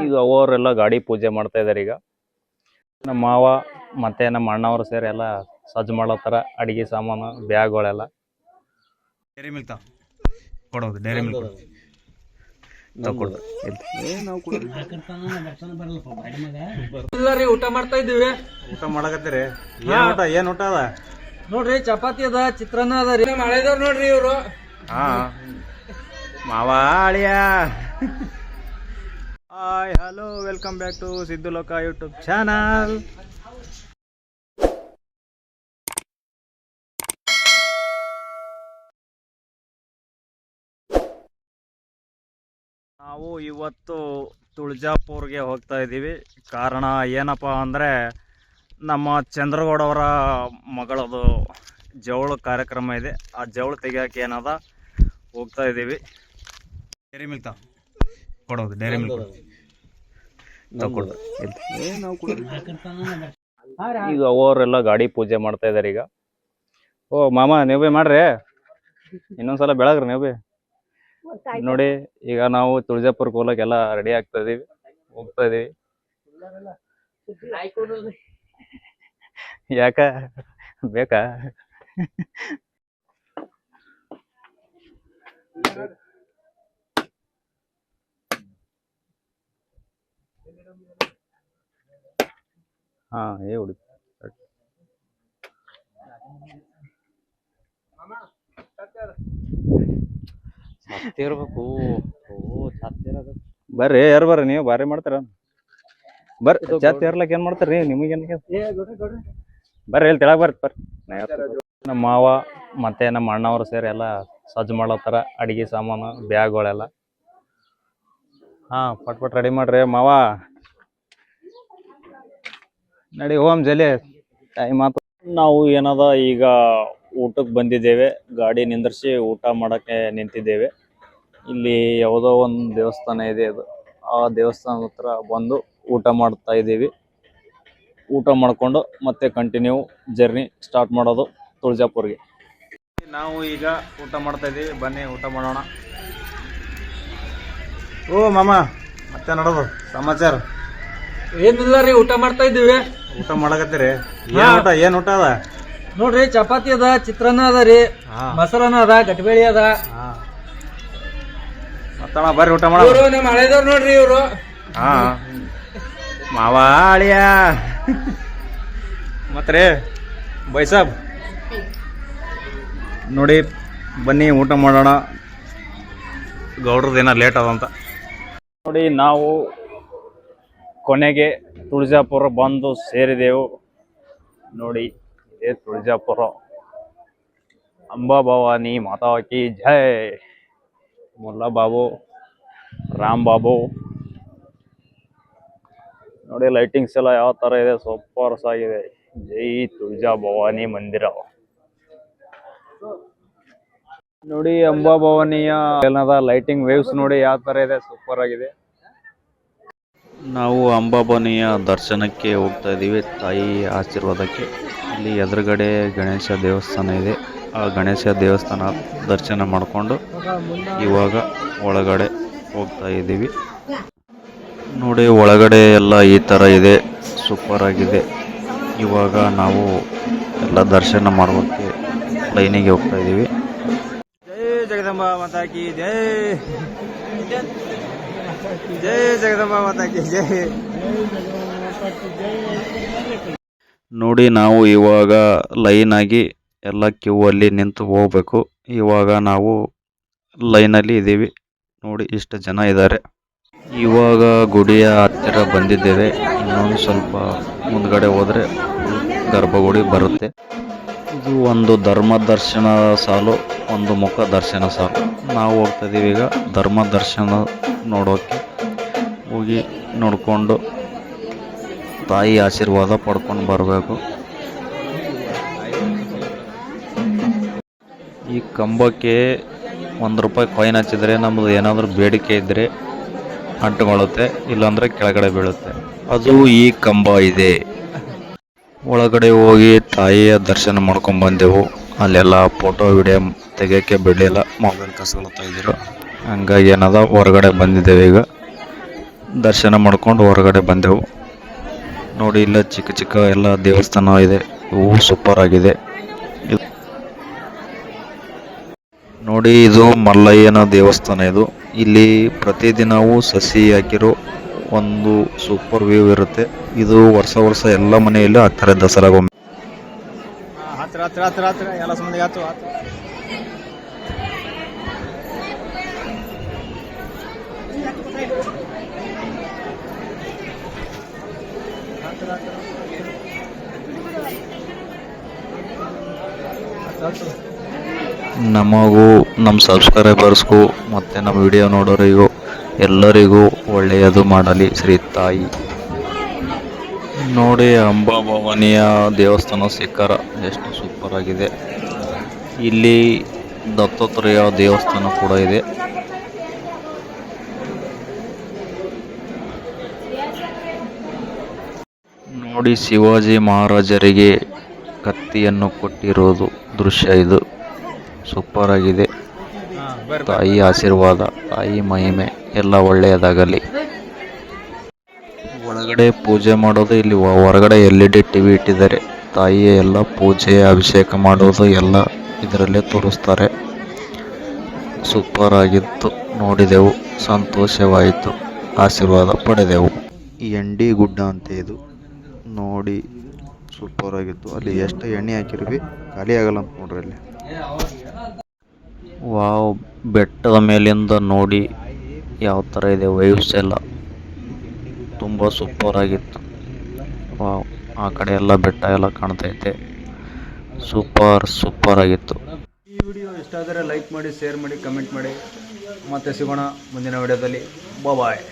ಈಗ ಅವರೆಲ್ಲ ಗಾಡಿ ಪೂಜೆ ಮಾಡ್ತಾ ಇದಾರೆ. ಈಗ ನಮ್ಮ ಮಾವ ಮತ್ತೆ ನಮ್ಮ ಅಣ್ಣವರು ಸೇರಿ ಎಲ್ಲ ಸಜ್ಜು ಮಾಡತ್ತಾರ. ಅಡಿಗೆ ಸಾಮಾನು ಬ್ಯಾಗ್ಗಳೆಲ್ಲ ಡೈರಿ ಮಿಲ್ಕ್ ಕೊಡೋದು. ಡೈರಿ ಮಿಲ್ಕ್ ಊಟ ಮಾಡ್ತಾ ಇದ್ದೀವಿ. ಊಟ ಮಾಡಕತ್ತೀರಿ? ಏನ್ ಊಟ ಅದ ನೋಡ್ರಿ, ಚಪಾತಿ ಅದ, ಚಿತ್ರಾನ್ನ ಅದ ರೀ. ಮಾಡಿದವ್ರು ನೋಡ್ರಿ ಇವ್ರು. ಹಾ ಮಾವ ಅಳಿಯ. Hi hello, welcome back to Siddu Loka YouTube channel. ನಾವು ಇವತ್ತು ತುಳಜಾಪುರ್ಗೆ ಹೋಗ್ತಾ ಇದ್ದೀವಿ. ಕಾರಣ ಏನಪ್ಪ ಅಂದರೆ ನಮ್ಮ ಚಂದ್ರಗೌಡವರ ಮಗಳದು ಜವಳ ಕಾರ್ಯಕ್ರಮ ಇದೆ. ಆ ಜವಳ ತೆಗಿಯೋಕೆ ಏನದ ಹೋಗ್ತಾ ಇದ್ದೀವಿ. ಡೈರಿ ಮಿಲ್ಕ್ ಕೊಡೋದು. ಡೈರಿ ಮಿಲ್ಕ್ ಈಗ ಅವರೆಲ್ಲ ಗಾಡಿ ಪೂಜೆ ಮಾಡ್ತಾ ಇದಾರೆ. ಈಗ ಓ ಮಾಮ, ನೀವು ಭೀ ಮಾಡ್ರಿ, ಇನ್ನೊಂದ್ಸಲ ಬೆಳಗ್ರಿ ನೀವು ಭೀ ನೋಡಿ. ಈಗ ನಾವು ತುಳಜಾಪುರಕ್ಕೆ ಹೋಗ್ಲಕ್ಕೆ ಎಲ್ಲ ರೆಡಿ ಆಗ್ತಾ ಇದೀವಿ, ಹೋಗ್ತಾ ಇದೀವಿ. ಯಾಕ ಬೇಕಾ? ಹಾ ಹುಡುಗ ಸತ್ತಿರ್ಬೇಕು. ಬರ್ರಿ, ಯಾರು ಬರ್ರಿ, ನೀವು ಬಾರಿ ಮಾಡ್ತಾರ. ಬರ್ರಿ, ಚಾತ್ ಏರ್ಲಕ್ ಏನ್ ಮಾಡ್ತಾರ್ರಿ? ನಿಮಗೇನ್ ಬರ್ರಿ, ಇಲ್ಲಿ ತೆಳಗ್ ಬರ್ರಿ. ನಮ್ಮ ಮಾವ ಮತ್ತೆ ನಮ್ಮ ಅಣ್ಣವರು ಸೇರಿ ಎಲ್ಲ ಸಜ್ಜು ಮಾಡತ್ತಾರ. ಅಡಿಗೆ ಸಾಮಾನು ಬ್ಯಾಗ್ಗಳೆಲ್ಲ ಪಟ್ ರೆಡಿ ಮಾಡ್ರಿ ಮಾವ. ನಡಿ ಹೋಮ್ ಜಲಿ, ಟೈಮ್ ಆತು. ನಾವು ಏನದ ಈಗ ಊಟಕ್ಕೆ ಬಂದಿದ್ದೇವೆ. ಗಾಡಿ ನಿಂದ್ರಿಸಿ ಊಟ ಮಾಡಕ್ಕೆ ನಿಂತಿದ್ದೇವೆ. ಇಲ್ಲಿ ಯಾವುದೋ ಒಂದು ದೇವಸ್ಥಾನ ಇದೆ. ಅದು ಆ ದೇವಸ್ಥಾನದ ಹತ್ರ ಬಂದು ಊಟ ಮಾಡ್ತಾ ಇದ್ದೀವಿ. ಊಟ ಮಾಡ್ಕೊಂಡು ಮತ್ತೆ ಕಂಟಿನ್ಯೂ ಜರ್ನಿ ಸ್ಟಾರ್ಟ್ ಮಾಡೋದು ತುಳಜಾಪುರ್ಗೆ. ನಾವು ಈಗ ಊಟ ಮಾಡ್ತಾ ಇದ್ದೀವಿ. ಬನ್ನಿ ಊಟ ಮಾಡೋಣ. ಓ ಮಾಮ, ಮತ್ತೆ ನೋಡೋದು ಸಮಾಚಾರ ಏನಿಲ್ಲ ರೀ, ಊಟ ಮಾಡ್ತಾ ಇದ್ದೀವಿ. ಊಟ ಮಾಡಕತ್ತೀರಿ? ಏನ್ ಊಟ ಅದ ನೋಡ್ರಿ, ಚಪಾತಿ ಅದ, ಚಿತ್ರಾನ್ನ ಅದ ರೀ, ಮೊಸರನ್ನ ಅದ, ಗಟ್ಬೇಳಿ ಅದ. ಮತ್ತಣ ಬರ್ರಿ ಊಟ ಮಾಡ. ನಮ್ಮ ಹಳೆದವ್ರು ನೋಡ್ರಿ ಇವ್ರು. ಹಾ ಮಾವ ಅಳಿಯ. ಮತ್ರಿ ಬೈಸಾಬ್ ನೋಡಿ, ಬನ್ನಿ ಊಟ ಮಾಡೋಣ. ಗೌಡ್ರದ್ದು ಏನೋ ಲೇಟ್ ಅದಂತ ನೋಡಿ. ನಾವು ಕೊನೆಗೆ ತುಳಜಾಪುರ ಬಂದು ಸೇರಿದೆವು. ನೋಡಿ, ಇದೇ ತುಳಜಾಪುರ. ಅಂಬಾಭವಾನಿ ಮಾತಾ ಕಿ ಜೈ. ಮುಲ್ಲಾ ಬಾಬು, ರಾಮ್ ಬಾಬು. ನೋಡಿ, ಲೈಟಿಂಗ್ಸ್ ಎಲ್ಲ ಯಾವ ತರ ಇದೆ, ಸೂಪರ್ಸ್ ಆಗಿದೆ. ಜೈ ತುಳಜಾ ಭವಾನಿ ಮಂದಿರ. ನೋಡಿ, ಅಂಬಾಭವಾನಿಯ ಏನದ ಲೈಟಿಂಗ್ ವೇವ್ಸ್ ನೋಡಿ ಯಾವ ತರ ಇದೆ, ಸೂಪರ್ ಆಗಿದೆ. ನಾವು ಅಂಬಾಭವಾನಿಯ ದರ್ಶನಕ್ಕೆ ಹೋಗ್ತಾ ಇದ್ದೀವಿ, ತಾಯಿ ಆಶೀರ್ವಾದಕ್ಕೆ. ಇಲ್ಲಿ ಎದುರುಗಡೆ ಗಣೇಶ ದೇವಸ್ಥಾನ ಇದೆ. ಆ ಗಣೇಶ ದೇವಸ್ಥಾನ ದರ್ಶನ ಮಾಡಿಕೊಂಡು ಇವಾಗ ಒಳಗಡೆ ಹೋಗ್ತಾ ಇದ್ದೀವಿ. ನೋಡಿ, ಒಳಗಡೆ ಎಲ್ಲ ಈ ಥರ ಇದೆ, ಸೂಪರ್ ಆಗಿದೆ. ಇವಾಗ ನಾವು ಎಲ್ಲ ದರ್ಶನ ಮಾಡೋಕ್ಕೆ ಲೈನಿಗೆ ಹೋಗ್ತಾ ಇದ್ದೀವಿ. ಜೈ ಜಗದಂಬ ಮಾತಾ ಕಿ ಜೈ. ಜೈ ಜಗದಂಬ ಮಾತಾ ಕಿ ಜೈ. ನೋಡಿ, ನಾವು ಇವಾಗ ಲೈನ್ ಆಗಿ ಎಲ್ಲ ಕ್ಯೂ ಅಲ್ಲಿ ನಿಂತು ಹೋಗ್ಬೇಕು. ಇವಾಗ ನಾವು ಲೈನಲ್ಲಿ ಇದ್ದೀವಿ. ನೋಡಿ, ಇಷ್ಟು ಜನ ಇದ್ದಾರೆ. ಇವಾಗ ಗುಡಿಯ ಹತ್ತಿರ ಬಂದಿದ್ದೇವೆ. ಇನ್ನೊಂದು ಸ್ವಲ್ಪ ಮುಂದ್ಗಡೆ ಹೋದರೆ ಗರ್ಭಗುಡಿ ಬರುತ್ತೆ. ಇದು ಒಂದು ಧರ್ಮ ದರ್ಶನ ಸಾಲು, ಒಂದು ಮುಖ ದರ್ಶನ ಸಾಲು. ನಾವು ಹೋಗ್ತಾ ಇದ್ದೀವಿ ಈಗ ಧರ್ಮ ದರ್ಶನ ನೋಡೋಕ್ಕೆ. ಹೋಗಿ ನೋಡಿಕೊಂಡು ತಾಯಿ ಆಶೀರ್ವಾದ ಪಡ್ಕೊಂಡು ಬರಬೇಕು. ಈ ಕಂಬಕ್ಕೆ ₹1 ಕಾಯಿನ್ ಹಚ್ಚಿದರೆ ನಮ್ಮದು ಏನಾದರೂ ಬೇಡಿಕೆ ಇದ್ದರೆ ಅಂಟುಕೊಳ್ಳುತ್ತೆ, ಇಲ್ಲಾಂದರೆ ಕೆಳಗಡೆ ಬೀಳುತ್ತೆ. ಅದು ಈ ಕಂಬ ಇದೆ. ಒಳಗಡೆ ಹೋಗಿ ತಾಯಿಯ ದರ್ಶನ ಮಾಡ್ಕೊಂಡು ಬಂದೆವು. ಅಲ್ಲೆಲ್ಲ ಫೋಟೋ ವಿಡಿಯೋ ತೆಗಿಯೋಕ್ಕೆ ಬಿಡಲಿಲ್ಲ, ಮೊಬೈಲ್ ಕಸ್ಕೊಳ್ತಾ ಇದ್ರು. ಹಂಗಾಗಿ ಏನದ ಹೊರಗಡೆ ಬಂದಿದ್ದೇವೆ. ಈಗ ದರ್ಶನ ಮಾಡ್ಕೊಂಡು ಹೊರಗಡೆ ಬಂದೆವು. ನೋಡಿ ಇಲ್ಲ ಚಿಕ್ಕ ಚಿಕ್ಕ ಎಲ್ಲ ದೇವಸ್ಥಾನ ಇದೆ, ಇವು ಸೂಪರ್ ಆಗಿದೆ. ನೋಡಿ ಇದು ಮಲ್ಲಯ್ಯನ ದೇವಸ್ಥಾನ. ಇದು ಇಲ್ಲಿ ಪ್ರತಿದಿನವೂ ಸಸಿ ಹಾಕಿರೋ ಒಂದು ಸೂಪರ್ ವ್ಯೂ ಇರುತ್ತೆ. ಇದು ವರ್ಷ ಎಲ್ಲ ಮನೆಯಲ್ಲೂ ಹಾಕ್ತಾರೆ ದಸರಾಗೊಮ್ಮೆ. ಹತ್ರ ಹತ್ರ ಹತ್ರ ಹತ್ರ ಎಲ್ಲ ಸಂಬಂಧ ಆಯ್ತು ಆಯ್ತು. ನಮಗೂ ನಮ್ಮ ಸಬ್ಸ್ಕ್ರೈಬರ್ಸ್ಗೂ ಮತ್ತು ನಮ್ಮ ವಿಡಿಯೋ ನೋಡೋರಿಗೂ ಎಲ್ಲರಿಗೂ ಒಳ್ಳೆಯದು ಮಾಡಲಿ ಶ್ರೀ ತಾಯಿ. ನೋಡಿ ಅಂಬಾಭವಾನಿಯ ದೇವಸ್ಥಾನ ಶಿಖರ ಎಷ್ಟು ಸೂಪರ್ ಆಗಿದೆ. ಇಲ್ಲಿ ದತ್ತಾತ್ರೇಯ ದೇವಸ್ಥಾನ ಕೂಡ ಇದೆ. ನೋಡಿ ಶಿವಾಜಿ ಮಹಾರಾಜರಿಗೆ ಕತ್ತಿಯನ್ನು ಕೊಟ್ಟಿರೋದು ದೃಶ್ಯ ಇದು. ಸೂಪರ್ ಆಗಿದೆ. ತಾಯಿ ಆಶೀರ್ವಾದ, ತಾಯಿ ಮಹಿಮೆ ಎಲ್ಲ ಒಳ್ಳೆಯದಾಗಲಿ. ಒಳಗಡೆ ಪೂಜೆ ಮಾಡೋದು, ಇಲ್ಲಿ ಹೊರಗಡೆ LED TV ಇಟ್ಟಿದ್ದಾರೆ. ತಾಯಿಯ ಎಲ್ಲ ಪೂಜೆ ಅಭಿಷೇಕ ಮಾಡೋದು ಎಲ್ಲ ಇದರಲ್ಲೇ ತೋರಿಸ್ತಾರೆ. ಸೂಪರ್ ಆಗಿತ್ತು, ನೋಡಿದೆವು, ಸಂತೋಷವಾಯಿತು, ಆಶೀರ್ವಾದ ಪಡೆದೆವು. ಎಂಡಿ ಗುಡ್ಡ ಅಂತ ಇದು ನೋಡಿ, ಸೂಪರ್ ಆಗಿತ್ತು. ಅಲ್ಲಿ ಎಷ್ಟು ಎಣ್ಣೆ ಹಾಕಿರ್ವಿ ಖಾಲಿ ಆಗಲ್ಲ ಅಂತ ನೋಡ್ರಿ ಅಲ್ಲಿ. ವಾವ್, ಬೆಟ್ಟದ ಮೇಲಿಂದ ನೋಡಿ ಯಾವ ಥರ ಇದೆ ವೈವ್ಸ್ ಎಲ್ಲ, ತುಂಬ ಸೂಪರ್ ಆಗಿತ್ತು. ವಾವ್, ಆ ಕಡೆ ಎಲ್ಲ ಬೆಟ್ಟ ಎಲ್ಲ ಕಾಣ್ತೈತೆ. ಸೂಪರ್ ಆಗಿತ್ತು. ಈ ವಿಡಿಯೋ ಇಷ್ಟ ಆದರೆ ಲೈಕ್ ಮಾಡಿ, ಶೇರ್ ಮಾಡಿ, ಕಮೆಂಟ್ ಮಾಡಿ. ಮತ್ತೆ ಸಿಗೋಣ ಮುಂದಿನ ವಿಡಿಯೋದಲ್ಲಿ. ಬಾಯ್.